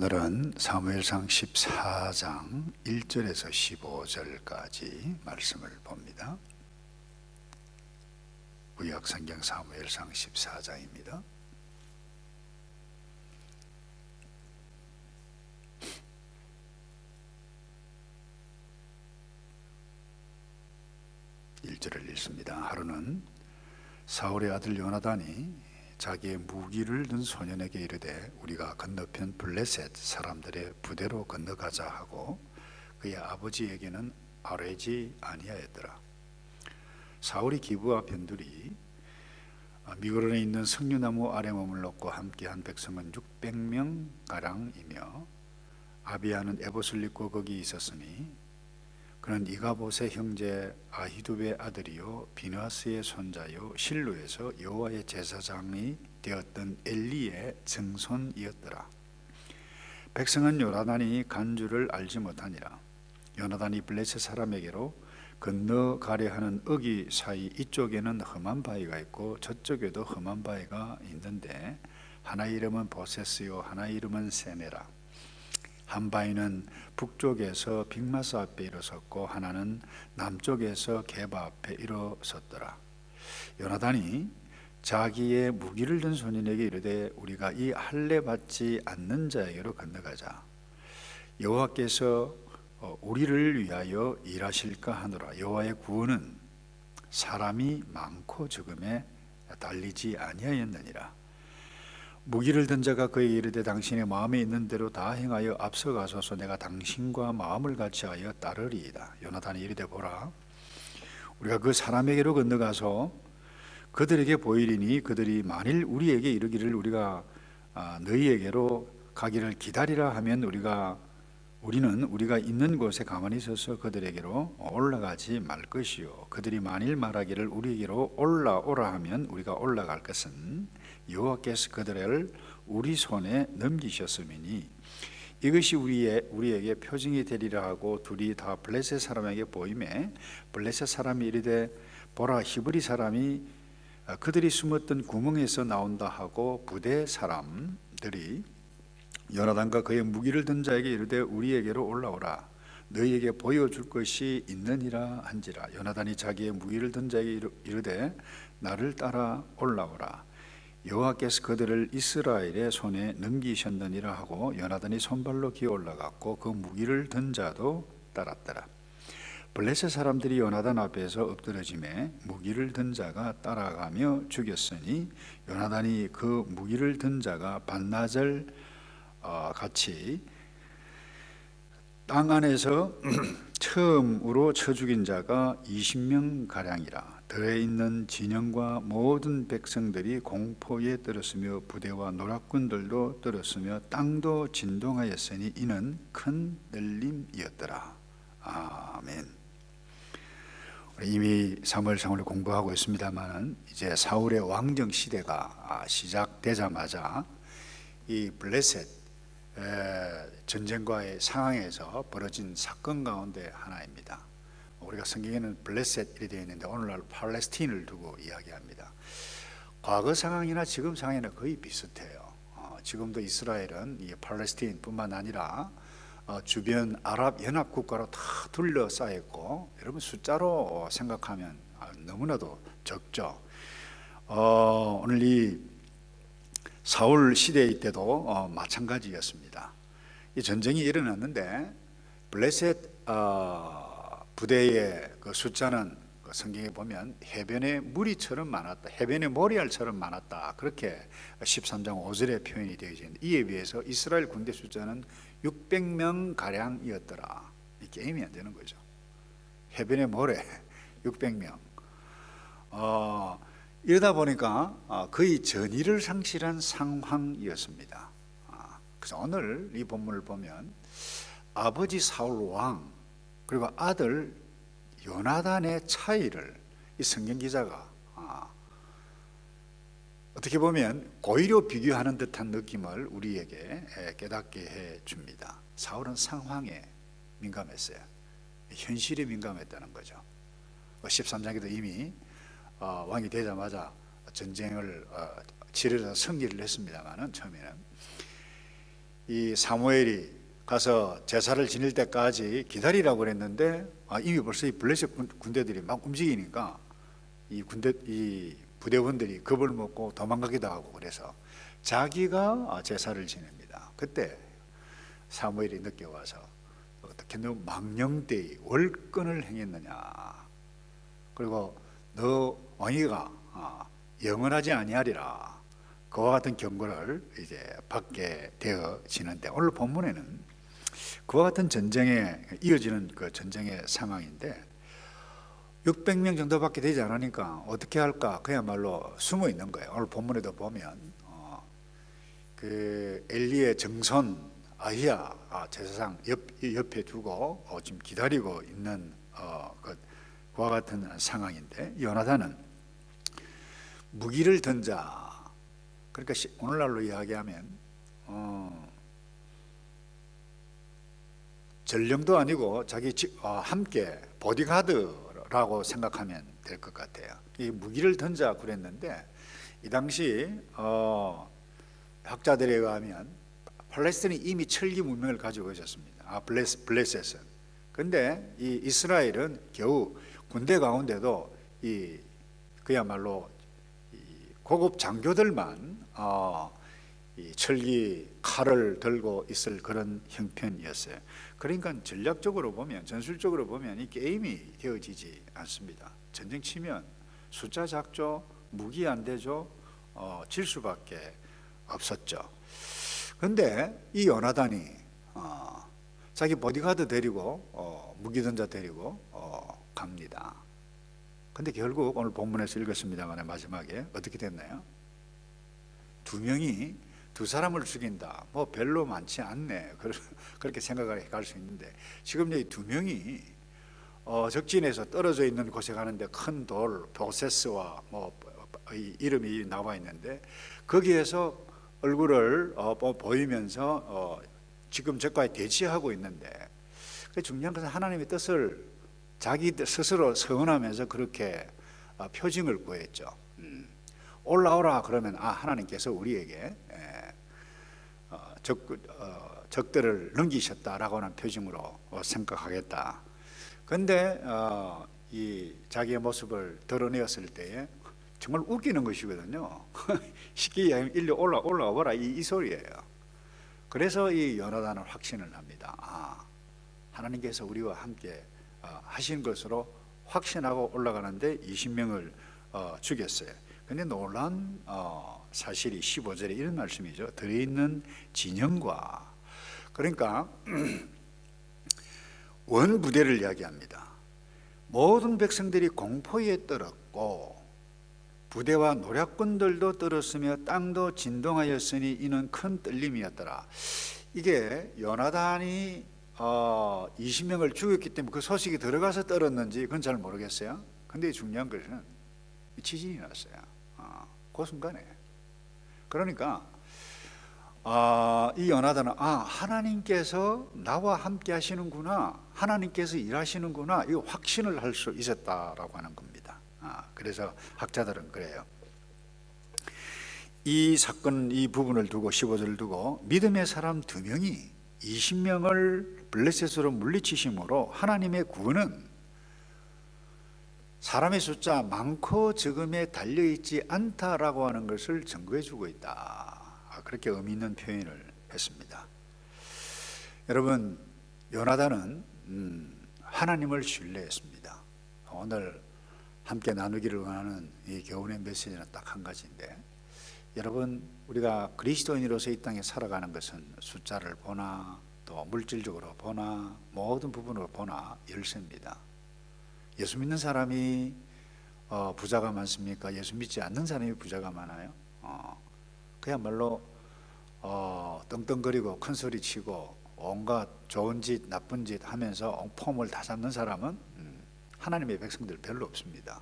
오늘은 사무엘상 14장 1절에서 15절까지 말씀을 봅니다. 구약성경 사무엘상 14장입니다. 일절을 읽습니다. 하루는 사울의 아들 요나단이 자기의 무기를 든 소년에게 이르되 우리가 건너편 블레셋 사람들의 부대로 건너가자 하고 그의 아버지에게는 아뢰지 아니하였더라. 사울이 기브와 변두리 미그론에 있는 석류나무 아래 머물렀고 함께한 백성은 600명 가량이며 아비야는 에봇을 입고 거기 있었으니 그는 이가봇의 형제 아히두베의 아들이요 비느하스의 손자요 실로에서 여호와의 제사장이 되었던 엘리의 증손이었더라. 백성은 요나단이 간 줄을 알지 못하니라. 요나단이 블레셋 사람에게로 건너가려 하는 어기 사이 이쪽에는 험한 바위가 있고 저쪽에도 험한 바위가 있는데 하나 이름은 보세스요 하나 이름은 세메라. 한 바위는 북쪽에서 빅마스 앞에 일어섰고 하나는 남쪽에서 게바 앞에 일어섰더라. 요나단이 자기의 무기를 든 소년에게 이르되 우리가 이 할례 받지 않는 자에게로 건너가자. 여호와께서 우리를 위하여 일하실까 하노라. 여호와의 구원은 사람이 많고 적음에 달리지 아니하였느니라. 무기를 든 자가 그에게 이르되 당신의 마음에 있는 대로 다 행하여 앞서가소서. 내가 당신과 마음을 같이하여 따르리이다. 요나단이 이르되 보라, 우리가 그 사람에게로 건너가서 그들에게 보이리니 그들이 만일 우리에게 이르기를 우리가 너희에게로 가기를 기다리라 하면 우리는 우리가 있는 곳에 가만히 있어서 그들에게로 올라가지 말 것이요 그들이 만일 말하기를 우리에게로 올라오라 하면 우리가 올라갈 것은 여호와께서 그들을 우리 손에 넘기셨음이니 이것이 우리에게 표징이 되리라 하고 둘이 다 블레셋 사람에게 보이매 블레셋 사람이 이르되 보라, 히브리 사람이 그들이 숨었던 구멍에서 나온다 하고 부대 사람들이 요나단과 그의 무기를 든 자에게 이르되 우리에게로 올라오라. 너희에게 보여줄 것이 있느니라 한지라. 요나단이 자기의 무기를 든 자에게 이르되 나를 따라 올라오라. 여호와께서 그들을 이스라엘의 손에 넘기셨느니라 하고 요나단이 손발로 기어 올라갔고 그 무기를 든 자도 따랐더라. 블레셋 사람들이 요나단 앞에서 엎드러지매 무기를 든 자가 따라가며 죽였으니 요나단이 그 무기를 든 자가 반나절 같이 땅 안에서 처음으로 쳐 죽인 자가 20명 가량이라. 들에 있는 진영과 모든 백성들이 공포에 떨었으며 부대와 노략군들도 떨었으며 땅도 진동하였으니 이는 큰 떨림이었더라. 아멘. 이미 사무엘상을 공부하고 있습니다만 이제 사울의 왕정 시대가 시작되자마자 이 블레셋 전쟁과의 상황에서 벌어진 사건 가운데 하나입니다. 우리가 성경에는 블레셋 이렇게 되어 있는데 오늘날 팔레스틴을 두고 이야기합니다. 과거 상황이나 지금 상황이나 거의 비슷해요. 지금도 이스라엘은 이 팔레스틴뿐만 아니라 주변 아랍 연합 국가로 다 둘러싸여 있고 여러분 숫자로 생각하면 너무나도 적죠. 오늘 이 사울 시대 때도 마찬가지였습니다. 이 전쟁이 일어났는데 블레셋 부대의 그 숫자는 그 성경에 보면 해변의 무리처럼 많았다, 해변의 모래알처럼 많았다, 그렇게 13장 5절에 표현이 되어 있는데 이에 비해서 이스라엘 군대 숫자는 600명 가량이었더라. 이 게임이 안 되는 거죠. 해변의 모래 600명. 이러다 보니까 거의 전의를 상실한 상황이었습니다. 그래서 오늘 이 본문을 보면 아버지 사울 왕 그리고 아들 요나단의 차이를 이 성경 기자가 어떻게 보면 고의로 비교하는 듯한 느낌을 우리에게 깨닫게 해 줍니다. 사울은 상황에 민감했어요. 현실에 민감했다는 거죠. 13장에도 이미 왕이 되자마자 전쟁을 치르서 승리를 했습니다만은 처음에는 이 사무엘이 가서 제사를 지낼 때까지 기다리라고 그랬는데 이미 벌써 이 블레셋 군대들이 막 움직이니까 이 부대원들이 겁을 먹고 도망가기도 하고 그래서 자기가 제사를 지냅니다. 그때 사무엘이 늦게 와서 어떻게 너 망령되이 월권을 행했느냐, 그리고 너 왕위가 영원하지 아니하리라, 그와 같은 경고를 이제 받게 되어지는데, 오늘 본문에는 그와 같은 전쟁에 이어지는 그 전쟁의 상황인데 600명 정도밖에 되지 않으니까 어떻게 할까 그야말로 숨어 있는 거예요. 오늘 본문에도 보면 그 엘리의 정손 아히야 제사장 옆에 두고 지금 기다리고 있는 그와 같은 상황인데, 요나단은 무기를 던자, 그러니까 오늘날로 이야기하면 전령도 아니고 자기 함께 보디가드라고 생각하면 될 것 같아요. 이 무기를 던자 그랬는데 이 당시 학자들에 의하면 팔레스틴이 이미 철기 문명을 가지고 있었습니다. 블레셋은. 근데 이 이스라엘은 겨우 군대 가운데도 그야말로 고급 장교들만 이 철기 칼을 들고 있을 그런 형편이었어요. 그러니까 전략적으로 보면, 전술적으로 보면 이 게임이 되어지지 않습니다. 전쟁 치면 숫자 작죠, 무기 안 되죠, 질 수밖에 없었죠. 그런데 이 요나단이 자기 보디가드 데리고 무기던자 데리고 갑니다. 근데 결국 오늘 본문에서 읽었습니다만 마지막에 어떻게 됐나요? 두 사람을 죽인다. 뭐 별로 많지 않네. 그렇게 생각을 할 수 있는데, 지금 이 두 명이 적진에서 떨어져 있는 곳에 가는데 큰 돌, 보세스와 뭐 이름이 나와 있는데 거기에서 얼굴을 보이면서 지금 저까지 대치하고 있는데, 중요한 것은 하나님의 뜻을 자기 스스로 서원하면서 그렇게 표징을 구했죠. 올라오라 그러면 하나님께서 우리에게 적들을 넘기셨다라고 하는 표징으로 생각하겠다. 그런데 이 자기의 모습을 드러내었을 때에 정말 웃기는 것이거든요. 쉽게 이야기하면 일로 올라와봐라 이 소리예요. 그래서 이 요나단은 확신을 합니다. 하나님께서 우리와 함께 하신 것으로 확신하고 올라가는데 20명을 죽였어요. 근데 놀란 사실이 15절에 이런 말씀이죠. 들어있는 진영과, 그러니까 원부대를 이야기합니다. 모든 백성들이 공포에 떨었고 부대와 노략군들도 떨었으며 땅도 진동하였으니 이는 큰 떨림이었더라. 이게 요나단이 20명을 죽였기 때문에 그 소식이 들어가서 떨었는지 그건 잘 모르겠어요. 근데 중요한 것은 지진이 났어요. 그 순간에. 그러니까 이 요나단은 하나님께서 나와 함께 하시는구나, 하나님께서 일하시는구나, 이 확신을 할 수 있었다라고 하는 겁니다. 그래서 학자들은 그래요. 이 사건, 이 부분을 두고 15절을 두고 믿음의 사람 2명이 20명을 블레셋으로 물리치심으로 하나님의 구원은 사람의 숫자 많고 적음에 달려있지 않다라고 하는 것을 증거해 주고 있다. 그렇게 의미 있는 표현을 했습니다. 여러분, 요나단은 하나님을 신뢰했습니다. 오늘 함께 나누기를 원하는 이 교훈의 메시지는 딱 한 가지인데, 여러분, 우리가 그리스도인으로서 이 땅에 살아가는 것은 숫자를 보나 또 물질적으로 보나 모든 부분으로 보나 열쇠입니다. 예수 믿는 사람이 부자가 많습니까? 예수 믿지 않는 사람이 부자가 많아요? 그야말로 떵떵거리고 큰소리 치고 온갖 좋은 짓 나쁜 짓 하면서 폼을 다 잡는 사람은 하나님의 백성들 별로 없습니다.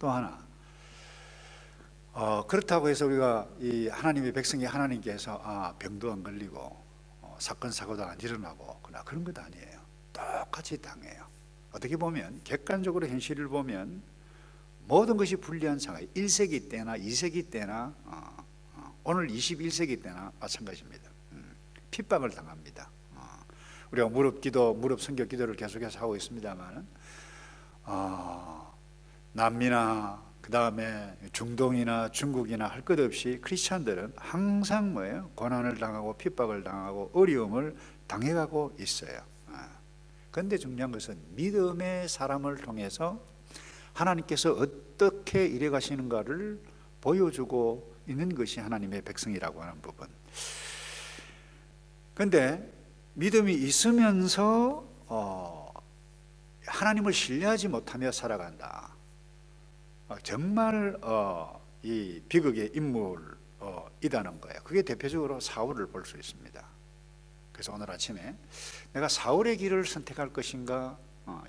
또 하나, 그렇다고 해서 우리가 이 하나님의 백성이 하나님께서 병도 안 걸리고 사건 사고도 안 일어나고 그런 것 아니에요. 똑같이 당해요. 어떻게 보면 객관적으로 현실을 보면 모든 것이 불리한 상황, 1세기 때나 2세기 때나 오늘 21세기 때나 마찬가지입니다. 핍박을 당합니다. 우리가 무릎 성교 기도를 계속해서 하고 있습니다만, 남미나 그 다음에 중동이나 중국이나 할 것 없이 크리스찬들은 항상 뭐예요? 고난을 당하고 핍박을 당하고 어려움을 당해가고 있어요. 그런데 중요한 것은 믿음의 사람을 통해서 하나님께서 어떻게 일해 가시는가를 보여주고 있는 것이 하나님의 백성이라고 하는 부분. 그런데 믿음이 있으면서 하나님을 신뢰하지 못하며 살아간다. 정말 이 비극의 인물이라는 거예요. 그게 대표적으로 사울을 볼 수 있습니다. 그래서 오늘 아침에 내가 사울의 길을 선택할 것인가,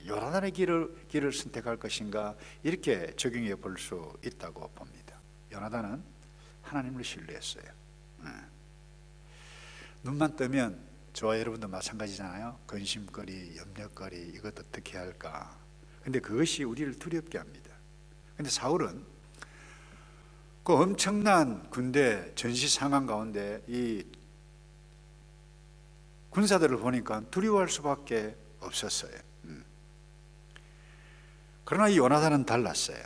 요나단의 길을 선택할 것인가, 이렇게 적용해 볼 수 있다고 봅니다. 요나단은 하나님을 신뢰했어요. 눈만 뜨면 저와 여러분도 마찬가지잖아요. 근심거리, 염려거리, 이것 어떻게 할까. 근데 그것이 우리를 두렵게 합니다. 근데 사울은 그 엄청난 군대 전시 상황 가운데 이 군사들을 보니까 두려워할 수밖에 없었어요. 그러나 이 요나단은 달랐어요.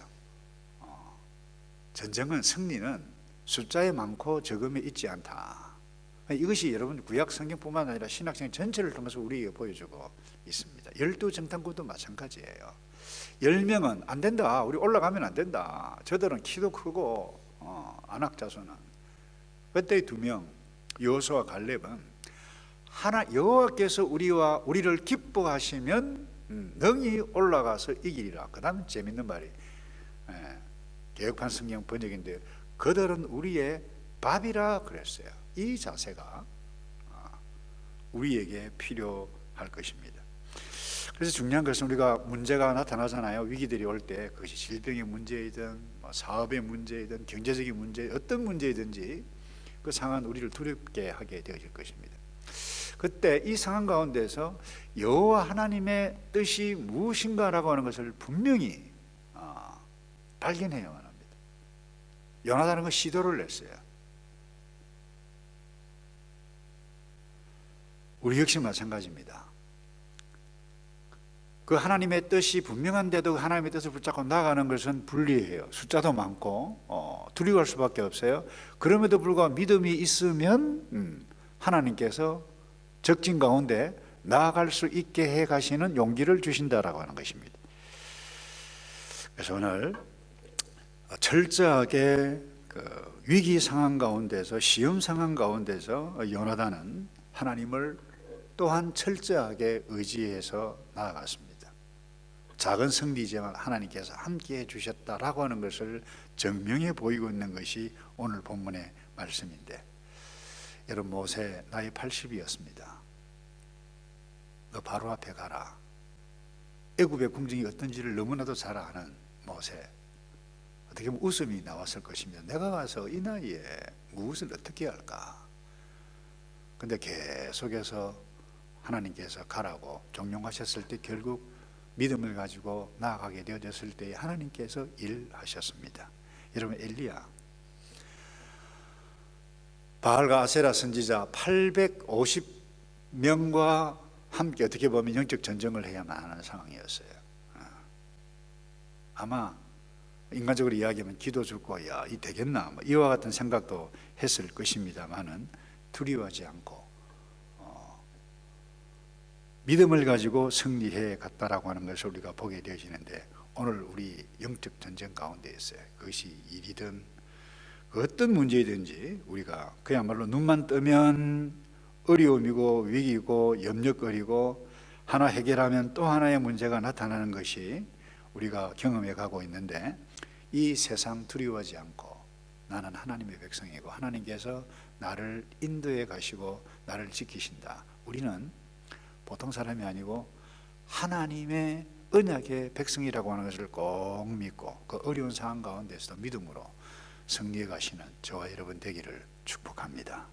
전쟁은, 승리는 숫자에 많고 적음에 있지 않다. 이것이 여러분 구약 성경뿐만 아니라 신학생 전체를 통해서 우리에게 보여주고 있습니다. 12정탐꾼도 마찬가지예요. 10명은 안 된다, 우리 올라가면 안 된다. 저들은 키도 크고 안악자손은. 그때 2명 여호수아와 갈렙은 여호와께서 우리를 기뻐하시면 능히 올라가서 이기리라. 그 다음에 재밌는 말이 개혁판 성경 번역인데, 그들은 우리의 밥이라 그랬어요. 이 자세가 우리에게 필요할 것입니다. 그래서 중요한 것은 우리가 문제가 나타나잖아요. 위기들이 올 때, 그것이 질병의 문제이든 사업의 문제이든 경제적인 문제, 어떤 문제이든지 그 상황은 우리를 두렵게 하게 되어질 것입니다. 그때 이 상황 가운데서 여호와 하나님의 뜻이 무엇인가라고 하는 것을 분명히 발견해야만 합니다. 요나단은 그 시도를 냈어요. 우리 역시 마찬가지입니다. 그 하나님의 뜻이 분명한데도 그 하나님의 뜻을 붙잡고 나아가는 것은 불리해요. 숫자도 많고 두려워할 수밖에 없어요. 그럼에도 불구하고 믿음이 있으면 하나님께서 적진 가운데 나아갈 수 있게 해 가시는 용기를 주신다라고 하는 것입니다. 그래서 오늘 철저하게 그 위기 상황 가운데서, 시험 상황 가운데서 요나단은 하나님을 또한 철저하게 의지해서 나아갔습니다. 작은 승리지만 하나님께서 함께해 주셨다라고 하는 것을 증명해 보이고 있는 것이 오늘 본문의 말씀인데, 여러분, 모세 나이 80이었습니다. 너 바로 앞에 가라. 애굽의 궁정이 어떤지를 너무나도 잘 아는 모세, 어떻게 보면 웃음이 나왔을 것입니다. 내가 가서 이 나이에 무엇을 어떻게 할까? 근데 계속해서 하나님께서 가라고 종용하셨을 때 결국 믿음을 가지고 나아가게 되어졌을 때 하나님께서 일하셨습니다. 여러분, 엘리야, 바알과 아세라 선지자 850명과 함께 어떻게 보면 영적 전쟁을 해야만 하는 상황이었어요. 아마 인간적으로 이야기하면 기도 죽고 이 되겠나 이와 같은 생각도 했을 것입니다만은 두려워하지 않고 믿음을 가지고 승리해 갔다라고 하는 것을 우리가 보게 되어지는데, 오늘 우리 영적 전쟁 가운데 있어요. 그것이 일이든 어떤 문제이든지 우리가 그야말로 눈만 뜨면 어려움이고 위기고 염려거리고 하나 해결하면 또 하나의 문제가 나타나는 것이 우리가 경험해 가고 있는데, 이 세상 두려워하지 않고 나는 하나님의 백성이고 하나님께서 나를 인도해 가시고 나를 지키신다. 우리는 보통 사람이 아니고 하나님의 언약의 백성이라고 하는 것을 꼭 믿고 그 어려운 상황 가운데서도 믿음으로 승리해 가시는 저와 여러분 되기를 축복합니다.